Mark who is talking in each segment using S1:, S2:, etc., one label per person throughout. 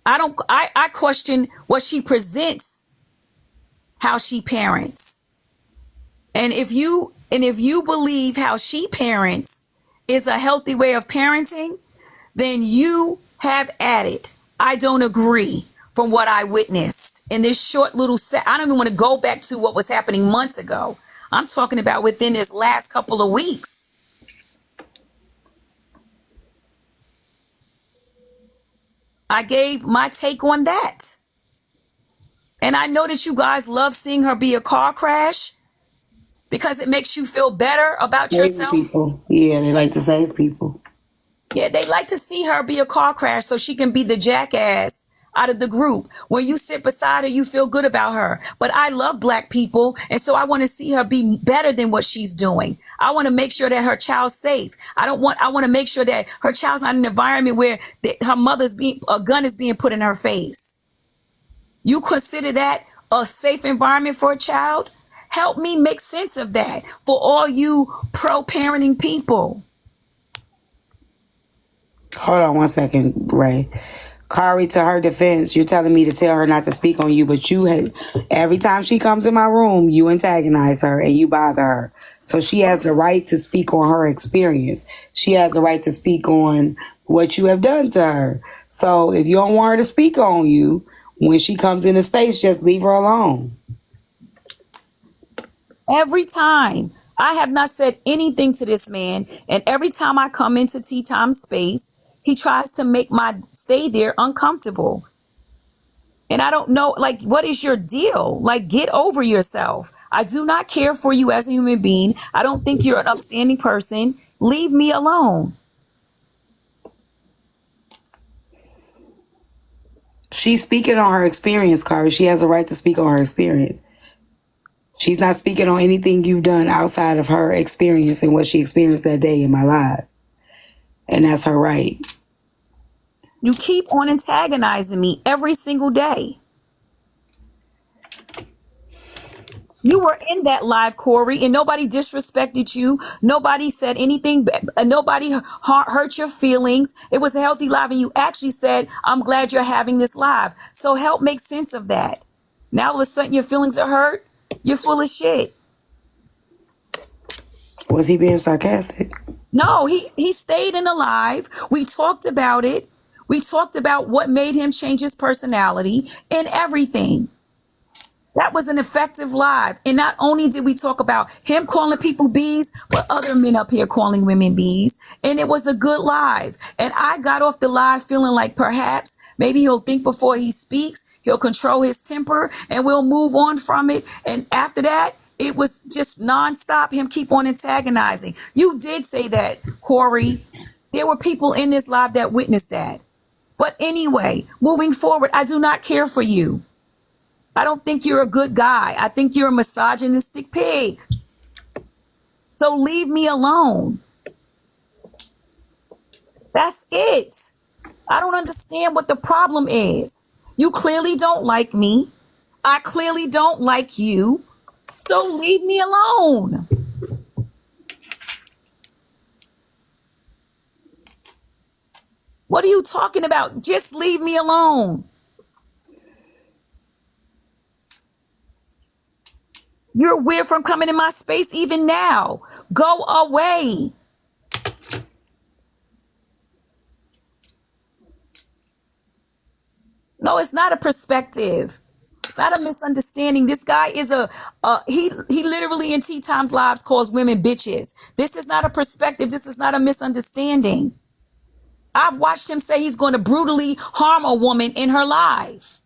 S1: I question what she presents, how she parents. And if you believe how she parents is a healthy way of parenting, then you have at it. I don't agree from what I witnessed in this short little set. I don't even want to go back to what was happening months ago. I'm talking about within this last couple of weeks. I gave my take on that. And I know that you guys love seeing her be a car crash because it makes you feel better about
S2: Save
S1: yourself.
S2: people. Yeah, they like to save people.
S1: Yeah, they like to see her be a car crash so she can be the jackass out of the group. When you sit beside her, you feel good about her. But I love black people, and so I want to see her be better than what she's doing. I want to make sure that her child's safe. I want to make sure that her child's not in an environment where her a gun is being put in her face. You consider that a safe environment for a child? Help me make sense of that for all you pro-parenting people.
S2: Hold on one second, Ray. Kari, to her defense, you're telling me to tell her not to speak on you, but every time she comes in my room, you antagonize her and you bother her. So she has the right to speak on her experience. She has the right to speak on what you have done to her. So if you don't want her to speak on you, when she comes into space, just leave her alone.
S1: Every time. I have not said anything to this man, and every time I come into TeaTymes space, he tries to make my stay there uncomfortable. And I don't know, like, what is your deal? Like, get over yourself. I do not care for you as a human being. I don't think you're an upstanding person. Leave me alone.
S2: She's speaking on her experience, Kari. She has a right to speak on her experience. She's not speaking on anything you've done outside of her experience and what she experienced that day in my life. And that's her right.
S1: You keep on antagonizing me every single day. You were in that live, Corey, and nobody disrespected you. Nobody said anything. Nobody hurt your feelings. It was a healthy live, and you actually said, I'm glad you're having this live. So help make sense of that. Now all of a sudden your feelings are hurt. You're full of shit.
S2: Was he being sarcastic?
S1: No, he stayed in the live. We talked about it. We talked about what made him change his personality and everything. That was an effective live. And not only did we talk about him calling people bees, but other men up here calling women bees. And it was a good live. And I got off the live feeling like perhaps maybe he'll think before he speaks. He'll control his temper and we'll move on from it. And after that, it was just nonstop. Him keep on antagonizing. You did say that, Corey. There were people in this live that witnessed that. But anyway, moving forward, I do not care for you. I don't think you're a good guy. I think you're a misogynistic pig. So leave me alone. That's it. I don't understand what the problem is. You clearly don't like me. I clearly don't like you. So leave me alone. What are you talking about? Just leave me alone. You're weird from coming in my space even now. Go away. No, it's not a perspective. It's not a misunderstanding. This guy is he literally in TeaTymes lives calls women bitches. This is not a perspective. This is not a misunderstanding. I've watched him say he's going to brutally harm a woman in her life.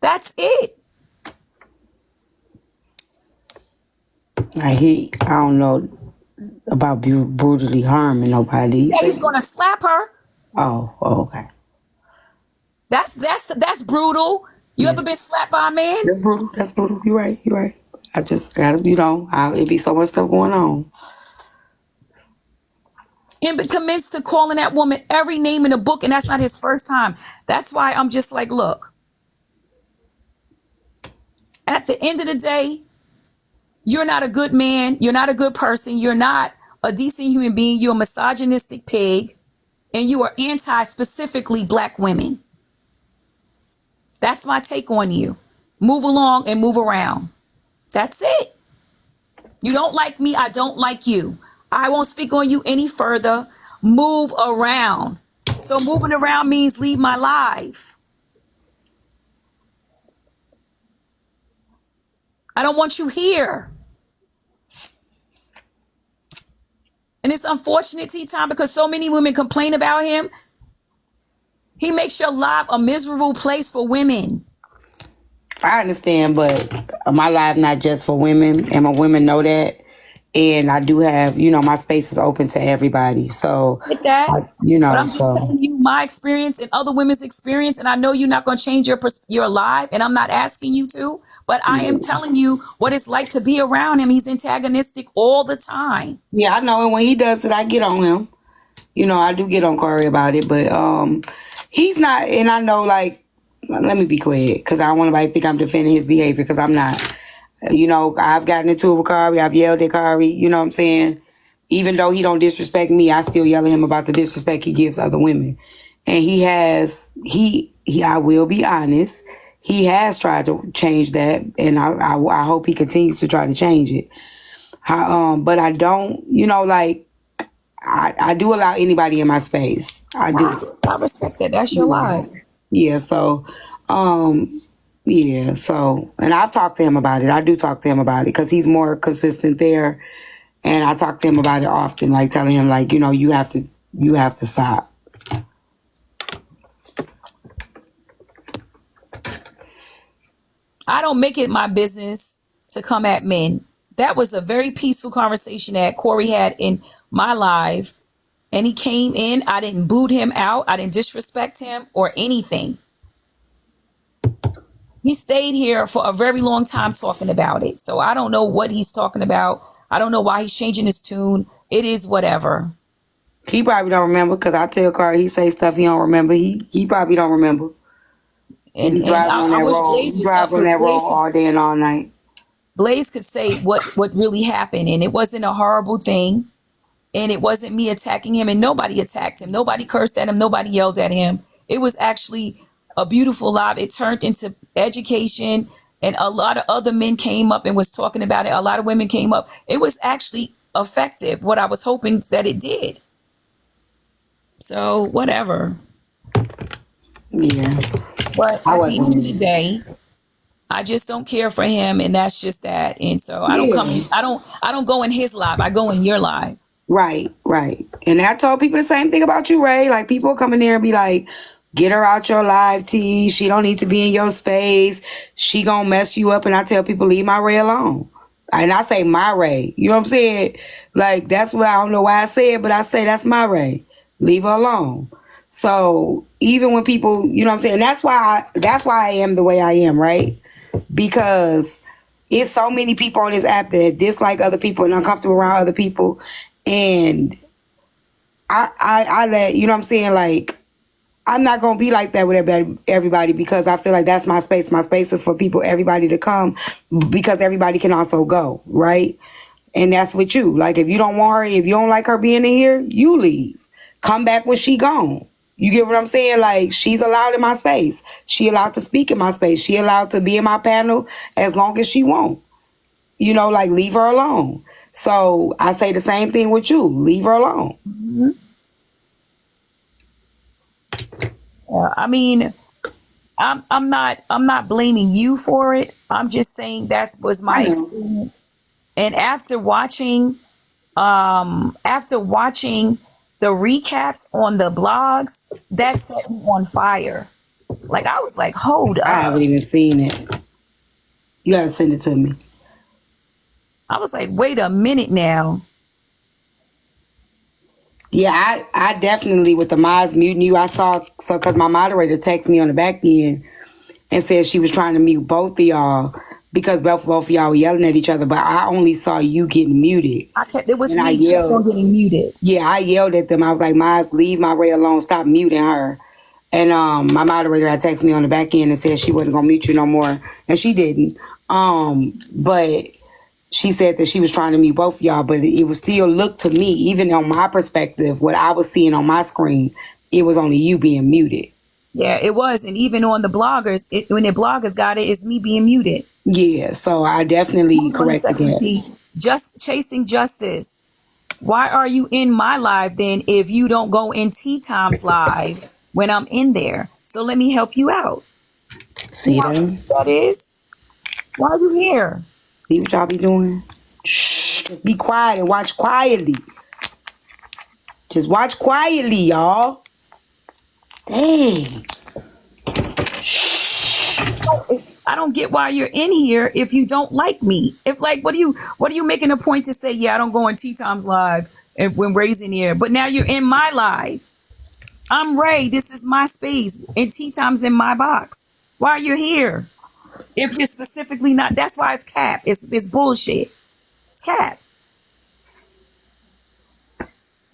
S1: That's it.
S2: I don't know about brutally harming nobody.
S1: Yeah, he's going to slap her.
S2: Oh, okay.
S1: That's brutal. You ever been slapped by a man?
S2: That's brutal. That's brutal. You're right. I just gotta, it'd be so much stuff going on.
S1: And be commenced to calling that woman every name in the book, and that's not his first time. That's why I'm just like, look. At the end of the day, you're not a good man. You're not a good person. You're not a decent human being. You're a misogynistic pig. and you are anti specifically black women. That's my take on you. Move along and move around. That's it. You don't like me, I don't like you. I won't speak on you any further. Move around. So moving around means leave my life. I don't want you here. And it's unfortunate, TeaTymes, because so many women complain about him. He makes your life a miserable place for women.
S2: I understand, but my life not just for women, and my women know that. And I do have, my space is open to everybody. So,
S1: With that, but I'm just
S2: so.
S1: telling you my experience and other women's experience, and I know you're not going to change your life, and I'm not asking you to, but I am telling you what it's like to be around him. He's antagonistic all the time.
S2: Yeah, I know. And when he does it, I get on him. I do get on Corey about it, but he's not. And I know, like, let me be quiet because I don't want anybody to think I'm defending his behavior because I'm not. I've gotten into it with Corey. I've yelled at Corey. You know what I'm saying? Even though he don't disrespect me, I still yell at him about the disrespect he gives other women. And I will be honest, he has tried to change that, and I hope he continues to try to change it. But I don't, like, I do allow anybody in my space. I do.
S1: I respect that. That's your life.
S2: Yeah. So, yeah. So, and I've talked to him about it. I do talk to him about it because he's more consistent there, and I talk to him about it often, like telling him, like, you have to stop.
S1: I don't make it my business to come at men. That was a very peaceful conversation that Corey had in my live. And he came in. I didn't boot him out. I didn't disrespect him or anything. He stayed here for a very long time talking about it. So I don't know what he's talking about. I don't know why he's changing his tune. It is whatever.
S2: He probably don't remember because I tell Carl he say stuff he don't remember. He probably don't remember.
S1: And I wish Blaze was up.
S2: On that roll all day and all night.
S1: Blaze could say what really happened, and it wasn't a horrible thing, and it wasn't me attacking him, and nobody attacked him. Nobody cursed at him. Nobody yelled at him. It was actually a beautiful live. It turned into education, and a lot of other men came up and was talking about it. A lot of women came up. It was actually effective, what I was hoping that it did. So, whatever.
S2: Yeah.
S1: But at the end of the day, I just don't care for him, and that's just that. And so I don't go in his live. I go in your live.
S2: Right. And I told people the same thing about you, Ray. Like, people come in there and be like, get her out your live, T. She don't need to be in your space. She gonna mess you up. And I tell people, leave my Ray alone. And I say my Ray. You know what I'm saying? Like, that's what I don't know why I say it, but I say that's my Ray. Leave her alone. So even when people, you know what I'm saying? That's why I am the way I am, right? Because it's so many people on this app that dislike other people and uncomfortable around other people. And I let, you know what I'm saying? Like, I'm not going to be like that with everybody because I feel like that's my space. My space is for everybody to come because everybody can also go, right? And that's with you. Like, if you don't want her, if you don't like her being in here, you leave. Come back when she gone. You get what I'm saying? Like, she's allowed in my space. She allowed to speak in my space. She allowed to be in my panel as long as she won't. Like, leave her alone. So I say the same thing with you. Leave her alone.
S1: Mm-hmm. I mean, I'm not blaming you for it. I'm just saying that was my experience. And after watching the recaps on the blogs, that set me on fire. Like, I was like, hold up.
S2: I haven't even seen it. You gotta send it to me.
S1: I was like, wait a minute now.
S2: Yeah, I definitely, with the mods muting you, I saw, so because my moderator texted me on the back end and said she was trying to mute both of y'all because both of y'all were yelling at each other, but I only saw you getting muted.
S1: It was me kept on getting muted.
S2: Yeah, I yelled at them. I was like, Miles, leave my Ray alone. Stop muting her. And my moderator had texted me on the back end and said she wasn't going to mute you no more. And she didn't. But she said that she was trying to mute both of y'all, but it would still look to me, even on my perspective, what I was seeing on my screen, it was only you being muted.
S1: Yeah, it was. And even on the bloggers, when the bloggers got it, it's me being muted.
S2: Yeah, so I definitely corrected that.
S1: Just chasing justice. Why are you in my live then if you don't go in TeaTymes live when I'm in there? So let me help you out.
S2: See that?
S1: That is. Why are you here?
S2: See what y'all be doing? Shh, just be quiet and watch quietly. Just watch quietly, y'all. Dang. Shh.
S1: I don't get why you're in here if you don't like me. If like, what are you making a point to say? Yeah, I don't go on TeaTymes live and when Ray's in here, but now you're in my live. I'm Ray. This is my space, and TeaTymes in my box. Why are you here? If you're specifically not, that's why it's cap. It's bullshit. It's cap.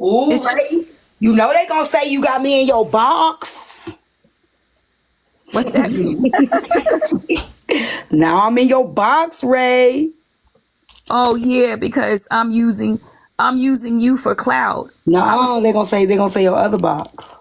S2: Ooh, Ray. You know they gonna say you got me in your box.
S1: What's that mean?
S2: Now I'm in your box, Ray.
S1: Oh yeah, because I'm using you for clout.
S2: No, they're gonna say your other box.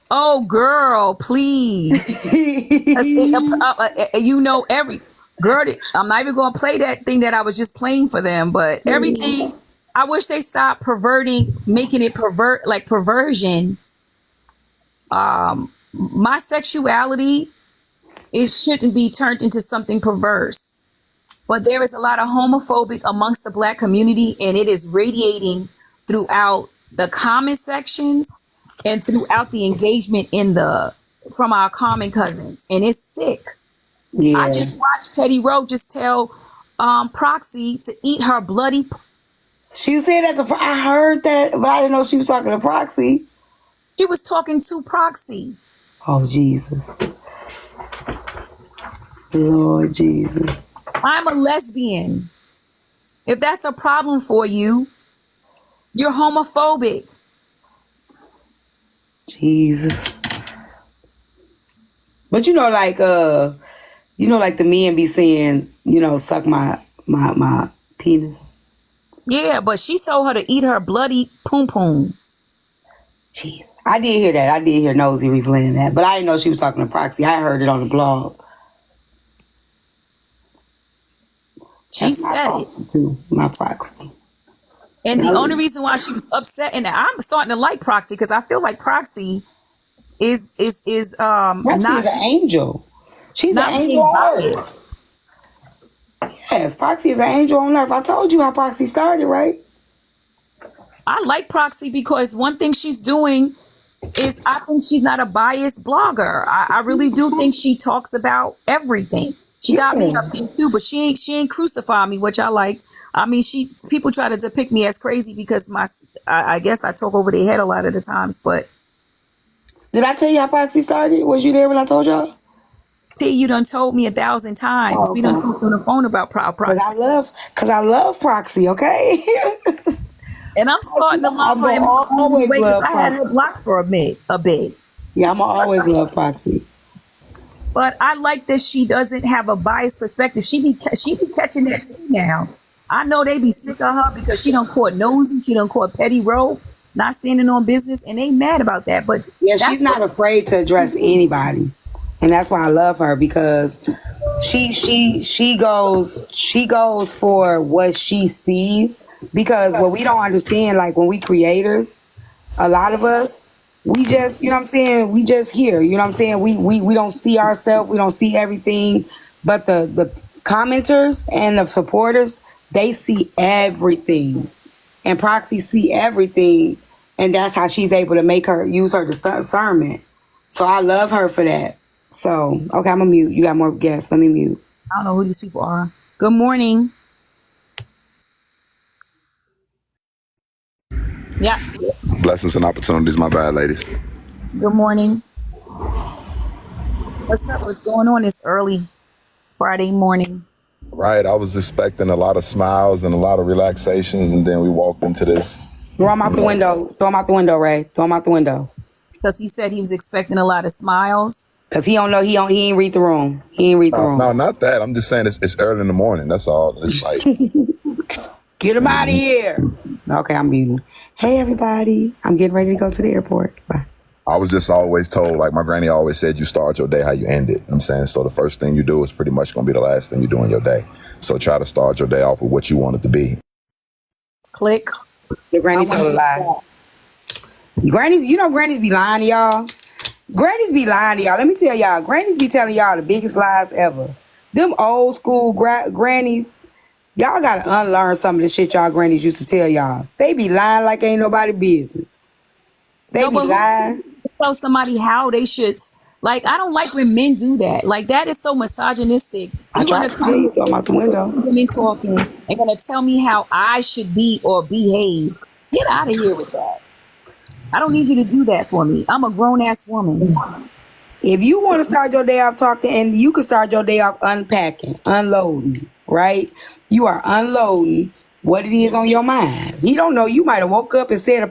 S1: Oh girl, please. You know every girl. I'm not even gonna play that thing that I was just playing for them, but everything. I wish they stopped making it perversion. My sexuality, it shouldn't be turned into something perverse. But there is a lot of homophobic amongst the Black community, and it is radiating throughout the comment sections and throughout the engagement from our common cousins, and it's sick.
S2: Yeah.
S1: I just watched Petty Rowe just tell Proxy to eat her bloody.
S2: She said that I heard that, but I didn't know she was talking to Proxy.
S1: She was talking to Proxy.
S2: Oh Jesus, Lord Jesus.
S1: I'm a lesbian. If that's a problem for you, you're homophobic.
S2: Jesus. But like the men be saying, suck my penis.
S1: Yeah, but she told her to eat her bloody poom poom.
S2: Jeez. I did hear that. I did hear Nosy replaying that. But I didn't know she was talking to Proxy. I heard it on the blog.
S1: She said it.
S2: Too, my Proxy.
S1: And the only reason why she was upset, and I'm starting to like Proxy because I feel like Proxy is
S2: Proxy is an angel. She's an angel on earth. Yes, Proxy is an angel on earth. I told you how Proxy started, right?
S1: I like Proxy because one thing she's doing is I think she's not a biased blogger. I really do think she talks about everything. She got me up there too, but she ain't crucified me, which I liked. I mean, people try to depict me as crazy because I guess I talk over their head a lot of the times. But
S2: did I tell you how Proxy started? Was you there when I told y'all?
S1: See, you done told me 1,000 times. Oh, okay. We done talked on the phone about Proxy.
S2: Because I love Proxy, okay?
S1: And I'm starting to love her in my own way because I had her blocked for a bit.
S2: Yeah, I'm always love Proxy.
S1: But I like that she doesn't have a biased perspective. She be catching that tea now. I know they be sick of her because she done caught Nosy, she done caught Petty Rowe, not standing on business, and they mad about that. But
S2: yeah, she's not afraid to address anybody. And that's why I love her, because she goes for what she sees. Because what we don't understand, like when we creators, a lot of us, we just, you know what I'm saying, we just here, you know what I'm saying, we don't see ourselves, we don't see everything, but the commenters and the supporters, they see everything, and Proxy see everything, and that's how she's able to use her discernment. So I love her for that. So, okay, I'm gonna mute. You got more guests. Let me mute.
S1: I don't know who these people are. Good morning. Yeah.
S3: Blessings and opportunities, my bad, ladies.
S1: Good morning. What's up? What's going on this early Friday morning?
S3: Right, I was expecting a lot of smiles and a lot of relaxations, and then we walked into this.
S2: Throw him out the window. Throw him out the window, Ray. Throw him out the window.
S1: Because he said he was expecting a lot of smiles.
S2: Because he don't know, he ain't read the room. He ain't read the room.
S3: No, not that. I'm just saying it's early in the morning. That's all. It's like
S2: Get him out of here. Okay, I'm beating. Hey, everybody. I'm getting ready to go to the airport. Bye.
S3: I was just always told, like my granny always said, you start your day how you end it. I'm saying, so the first thing you do is pretty much going to be the last thing you do in your day. So try to start your day off with what you want it to be.
S1: Click.
S2: Your granny told a lie. Grannies, you know grannies be lying to y'all. Grannies be lying to y'all. Let me tell y'all, grannies be telling y'all the biggest lies ever. Them old school grannies, y'all gotta unlearn some of the shit y'all grannies used to tell y'all. They be lying like ain't nobody business. They
S1: No,
S2: be
S1: but
S2: lying.
S1: tell somebody how they should. Like, I don't like when men do that. Like, that is so misogynistic.
S2: I
S1: You're
S2: tried
S1: gonna
S2: to tell you,
S1: come
S2: so I'm out the window.
S1: women talking and gonna tell me how I should be or behave. Get out of here with that. I don't need you to do that for me. I'm a grown ass woman.
S2: If you want to start your day off talking, and you can start your day off unpacking, unloading, right? You are unloading what it is on your mind. He don't know. You might have woke up and said a